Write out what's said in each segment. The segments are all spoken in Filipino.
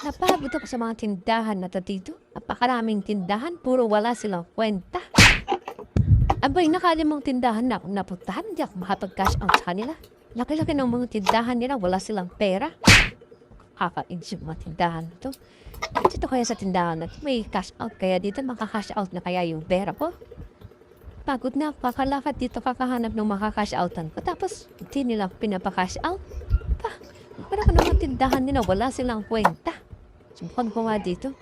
Napagod ako sa mga tindahan na to dito. Napakaraming tindahan, puro wala silang kwenta. Abay, nakalimang tindahan na akong napuntahan, hindi ako makapag-cash out sa kanila. Laki-laki ng mga tindahan nila, wala silang pera. Kaka-inch yung mga tindahan na to. Dito kaya sa tindahan na to, may cash out, kaya dito maka-cash out na kaya yung pera ko. Pagod na ako, kakalakad dito kakahanap ng maka-cash outan ko. Tapos, hindi nila pinapa-cash out. Para ka ng mga tindahan nila, wala silang kwenta. Subukan ko nga dito.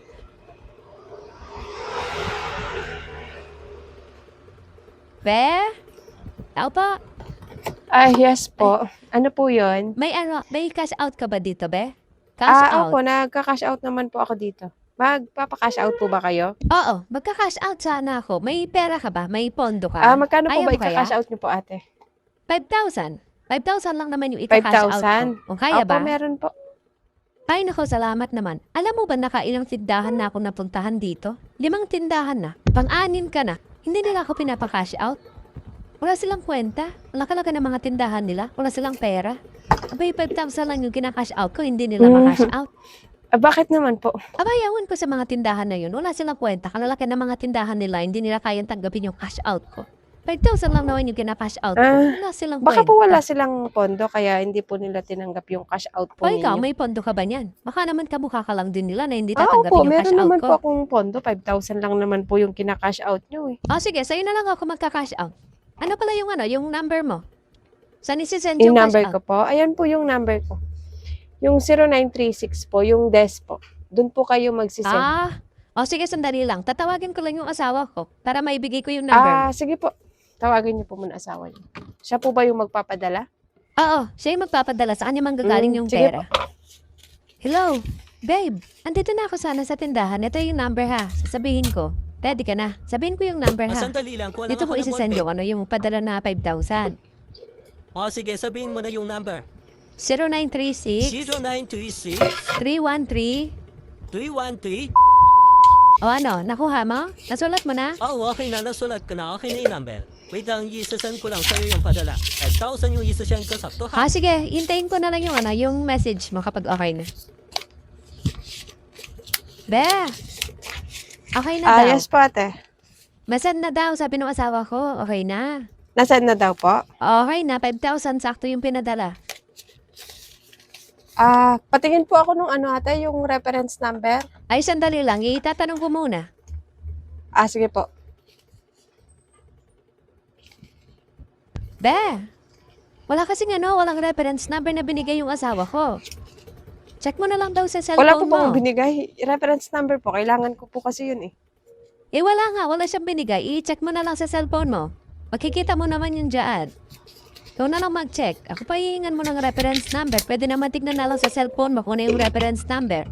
Be? Tao pa? Yes po. Ano po yun? May cash out ka ba dito, Be? Cash out? Opo, nagka-cash out naman po ako dito. Magpapa-cash out po ba kayo? Oo, magka-cash out sana ako. May pera ka ba? May pondo ka? Magkano po Ayaw ba mo kaya? ika-cash out niyo po, ate? 5,000. 5,000 lang naman yung ika-cash out ko. 5,000? O kaya Opo, ba? meron po. Ay nako, salamat naman. Alam mo ba nakailang tindahan na ako napuntahan dito? 5 tindahan na. Pang-anim ka na. Hindi nila ako pinapa-cash out. Wala silang kwenta. Laka-laka ng mga tindahan nila. Wala silang pera. Abay, 5,000 lang yung kina-cash out ko. Hindi nila ma-cash out. Bakit naman po? Abay, yawan ko sa mga tindahan na yun. Wala silang kwenta. Kalalaki ng mga tindahan nila. Hindi nila kayang tanggapin yung cash out ko. 5,000 lang naman yung kina-cash out ko. Wala silang Baka kwenta. po wala silang pondo, kaya hindi po nila tinanggap yung cash out po O ikaw, ninyo. may pondo ka ba niyan? Baka naman kamukha ka lang din nila na hindi Opo, tatanggapin yung cash meron out naman ko. po akong pondo. 5,000 lang naman po yung kina-cash out nyo eh. Sige, sa'yo na lang ako magka-cash out. Ano pala yung number mo? Saan isi-send Yung yung cash number out? ko po, ayan po yung number ko. Yung 0936 po, yung desk po. Doon po kayo magsisend. Sige, sandali lang. Tatawagin ko lang yung asawa ko para maibigay ko yung number mo. Sige po. Tawagin niyo po muna asawa niyo. Siya po ba yung magpapadala? Oo, siya yung magpapadala. Sa kanya manggagaling yung sige pera. Hello, babe. Andito na ako sana sa tindahan. Ito yung number ha. Sasabihin ko. Ready ka na. Sabihin ko yung number ha. Sandali lang, kuha lang Dito ko ako ng isi-send ballpen. yung padala na 5,000. Sige, sabihin mo na yung number. 0936 0936 313 313. nakuha mo? Nasulat mo na? Okay na, nasulat ko na. Okay na yung number. Wait lang, isasend ko lang sa'yo yung padala. 5,000 yung isasend ko, sakto ha? Sige. Hintayin ko na lang yung message mo kapag okay na. Be! Okay na daw. Yes po ate. Masend na daw, sabi ng asawa ko. Okay na. Nasend na daw po? Okay na, 5,000 sakto yung pinadala. Patingin po ako nung ate, yung reference number. Ay, sandali lang. Itatanong ko muna. Sige po. Be! Wala walang reference number na binigay yung asawa ko. Check mo na lang daw sa Wala po cellphone bang mo. binigay? Reference number po. Kailangan ko po kasi yun eh. Wala siyang binigay. I-check mo na lang sa cellphone mo. Makikita mo naman yung dyan. Ikaw na lang mag-check. Ako pa hihingan mo ng reference number. Pwede naman tignan na lang sa cellphone mo kung ano yung reference number.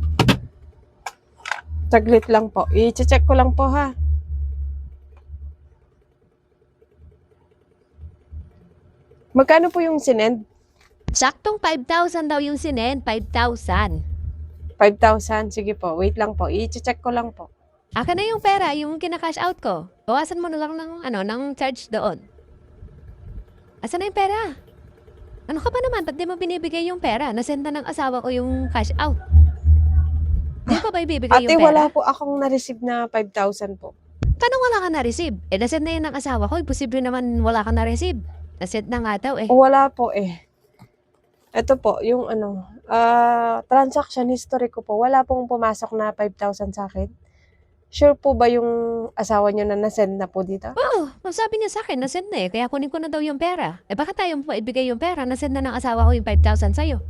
Saglit lang po. I-check ko lang po ha. Magkano po yung sinend? Saktong 5,000 daw yung sinend. 5,000. 5,000. Sige po. Wait lang po. I-check ko lang po. Aka na yung pera, yung kina-cash out ko. Bawasan mo na lang ng charge doon. Asan na yung pera? Ano ka ba naman? Ba't di mo binibigay yung pera? Nasenda ng asawa ko yung cash out. Di ko ba ibibigay Ate, yung pera? wala po akong na-receive na 5,000 po. Tanong wala ka na-receive. Nasend na yun ng asawa ko. Imposible naman wala ka na-receive. Nasend na nga daw eh. Wala po eh. Ito po, yung transaction history ko po, wala pong pumasok na 5,000 sa akin. Sure po ba yung asawa nyo na nasend na po dito? Oo, sabi niya sa akin, nasend na eh. Kaya kunin ko na daw yung pera. Bakit tayo mo ibigay yung pera? Nasend na ng asawa ko yung 5,000 sa'yo.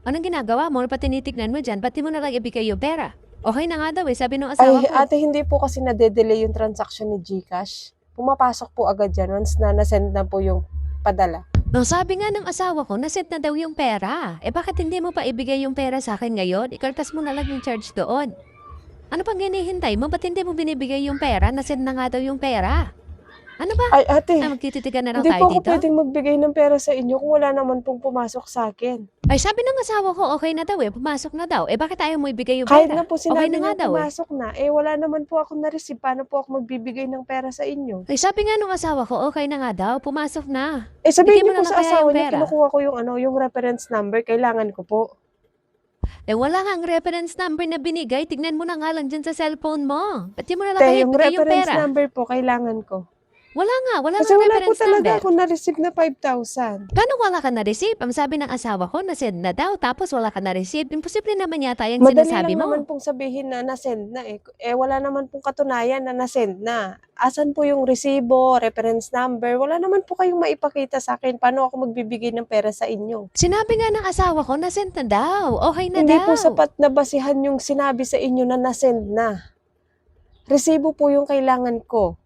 Anong ginagawa mo? Pati tinitignan mo dyan, pati mo na lang ibigay yung pera. Okay na nga daw eh, sabi ng asawa ko. Ate, hindi po kasi nade-delay yung transaction ni GCash. Pumapasok po agad dyan once na nasend na po yung padala. Sabi nga ng asawa ko, nasend na daw yung pera. Bakit hindi mo pa ibigay yung pera sa akin ngayon? Ikaltas mo na lang yung charge doon. Ano pang hinihintay mo? Ba't hindi mo binibigay yung pera? Nasend na nga daw yung pera. Ano ba? Ate, Magtititigan na lang hindi tayo po ako dito? pwedeng magbigay ng pera sa inyo kung wala naman pong pumasok sa akin. Sabi ng asawa ko, okay na daw eh. Pumasok na daw. Bakit ayaw mo ibigay yung Kahit pera? na po Okay sinabi na nga niya daw eh. pumasok na, wala naman po ako na-receive. Paano po ako magbibigay ng pera sa inyo? Sabi nga nung asawa ko, okay na nga daw. Pumasok na. Sabihin Bigyan mo niyo na po lang sa kaya asawa yung niyo, pera. kinukuha ko yung reference number, kailangan ko po. Eh wala nga ang reference number na binigay. Tignan mo na nga lang dyan sa cellphone mo. Ba't di mo na lang Te, kayo yung ibigay yung reference pera? number po, kailangan ko. Wala nga Kasi wala po reference talaga number. ako na-receive na 5,000. Paano wala ka na-receive? Ang sabi ng asawa ko, na-send na daw, tapos wala ka na-receive. Imposible naman yata yung Madali sinasabi lang mo. naman pong sabihin na na-send na eh. Eh, wala naman pong katunayan na na-send na. Asan po yung resibo, reference number? Wala naman po kayong maipakita sa akin. Paano ako magbibigay ng pera sa inyo? Sinabi nga ng asawa ko, na-send na daw. Okay na Hindi daw. po sapat na basihan yung sinabi sa inyo na na-send na. Resibo po yung kailangan ko.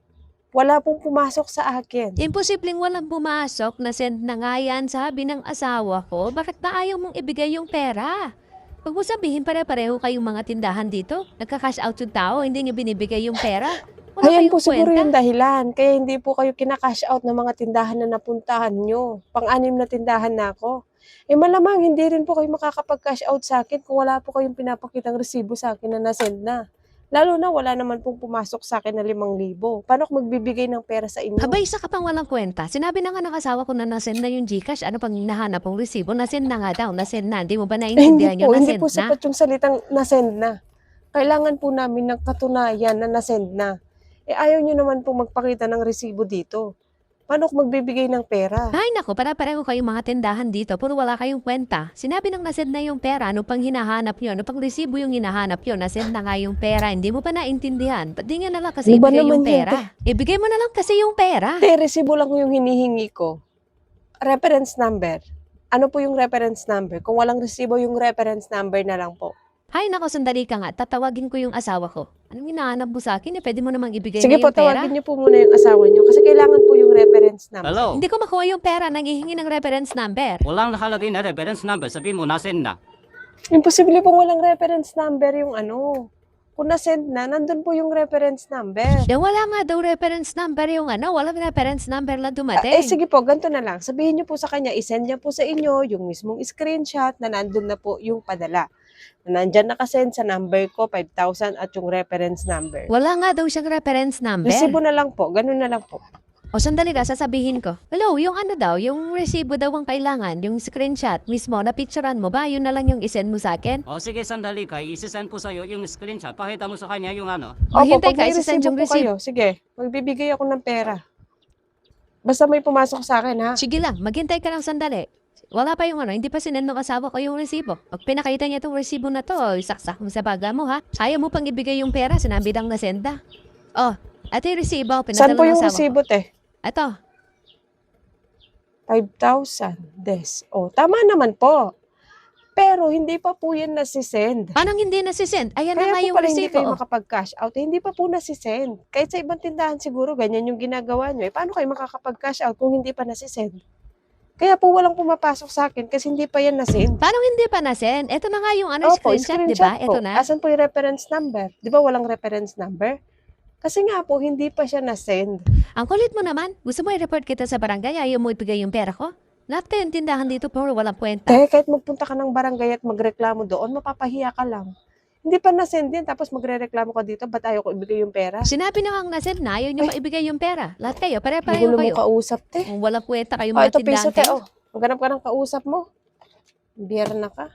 Wala pong pumasok sa akin. Imposibleng walang pumasok, na-send na nga yan, sabi ng asawa ko. Bakit na ayaw mong ibigay yung pera? Pag mo sabihin, pare-pareho kayong mga tindahan dito. Nagka-cash out yung tao, hindi niyo binibigay yung pera. Wala Ayan kayong po siguro kwenta. yung dahilan. Kaya hindi po kayo kinakash out ng mga tindahan na napuntahan nyo. Pang-anim na tindahan na ako. Eh malamang hindi rin po kayo makakapag-cash out sa akin kung wala po kayong pinapakitang resibo sa akin na nasend na. Lalo na wala naman pong pumasok sa akin na 5,000. Paano ako magbibigay ng pera sa inyo? Habay isa ka pang walang kwenta. Sinabi na nga ng asawa ko na nasend na yung Gcash. Ano pang hinahanap ang resibo? Nasend na nga daw. Nasend na. Hindi mo ba Eh, naiintindihan yung hindi nasend po na? sapat yung salitang nasend na. Kailangan po namin ng katunayan na nasend na. Eh ayaw nyo naman pong magpakita ng resibo dito. Paano ako magbibigay ng pera? Ay nako, para-pareho kayong mga tindahan dito, puro wala kayong kwenta. Sinabi nang nasend na yung pera, ano pang hinahanap nyo? Ano pang resibo yung hinahanap nyo? Nasend na nga yung pera, hindi mo pa naintindihan. Ba't di nga na lang kasi Ano ba ibigay yung naman yun, pera? Ibigay mo na lang kasi yung pera. Te, resibo lang yung hinihingi ko. Reference number. Ano po yung reference number? Kung walang resibo, yung reference number na lang po. Hay nako, sandali ka nga, tatawagin ko yung asawa ko. Anong hinahanap mo sa akin? Pwede mo namang ibigay Sige na po, yung pera. tawagin niyo po muna yung asawa niyo kasi kailangan po yung reference number. Hello? Hindi ko makuha yung pera, nanghihingi ng reference number. Walang nakalagay na reference number. Sabihin mo, nasend na. Imposible pong walang reference number yung ano. Kung na-send na, nandun po yung reference number. Eh wala nga daw reference number yung ano, walang reference number lang dumating. Sige po, ganito na lang. Sabihin niyo po sa kanya, isend niya po sa inyo yung mismong screenshot na nandun na po yung padala. Na nandyan nakasend sa number ko, 5,000 at yung reference number. Wala nga daw siyang reference number. Resibo na lang po, ganun na lang po. O sandali ka, sasabihin ko. Hello, yung ano daw, yung resibo daw ang kailangan, yung screenshot mismo, na picturean mo ba? Yun na lang yung isend mo sa akin? O sige, sandali ka. Isisend po sa'yo yung screenshot. Pakita mo sa kanya yung ano. O hintay pag ka, may isasend yung po receipt. kayo, sige, magbibigay ako ng pera. Basta may pumasok sa akin, ha? Sige lang, maghintay ka lang sandali. Wala pa yung ano, hindi pa sinend ng asawa ko yung resibo. Pag pinakita niya itong resibo na to, isaksak mo sa baga mo ha. Ayaw mo pang ibigay yung pera, sinabi lang na senda. Oh, ito yung resibo, pinadala Saan po ng yung asawa resibo, te? ko. Ito, 5,000 des. Oh, tama naman po. Pero hindi pa po yan nasisend. anong hindi nasisend? Ayan na Kaya nga po yung pala hindi resibo. kayo makapag-cash out. Hindi pa po nasisend. Kahit sa ibang tindahan siguro, ganyan yung ginagawa nyo. Paano kayo makakapag-cash out kung hindi pa nasisend? Kaya po walang pumapasok sa akin kasi hindi pa yan nasend. Paano hindi pa nasend? Ito na nga yung ano, Opo, screenshot, di ba? po. Ito na. Asan po yung reference number? Di ba walang reference number? Kasi nga po, hindi pa siya nasend. Ang kulit mo naman. Gusto mo i-report kita sa barangay, ayaw mo ibigay yung pera ko? Lahat kayong tindahan dito, puro walang kwenta. Kahit magpunta ka ng barangay at magreklamo doon, mapapahiya ka lang. Hindi pa nasend din, tapos magre-reklamo ka dito, ba't ayaw ko ibigay yung pera? Sinabi na nga nasend na, ayaw niyo pa ibigay yung pera. Lahat kayo, Hindi pare-pareho mo kayo. kausap, te. Kung walang kwenta kayo Oh, mga ito tindahan piso, te. kayo. Oh, maghanap ka ng kausap mo. Biyerna ka.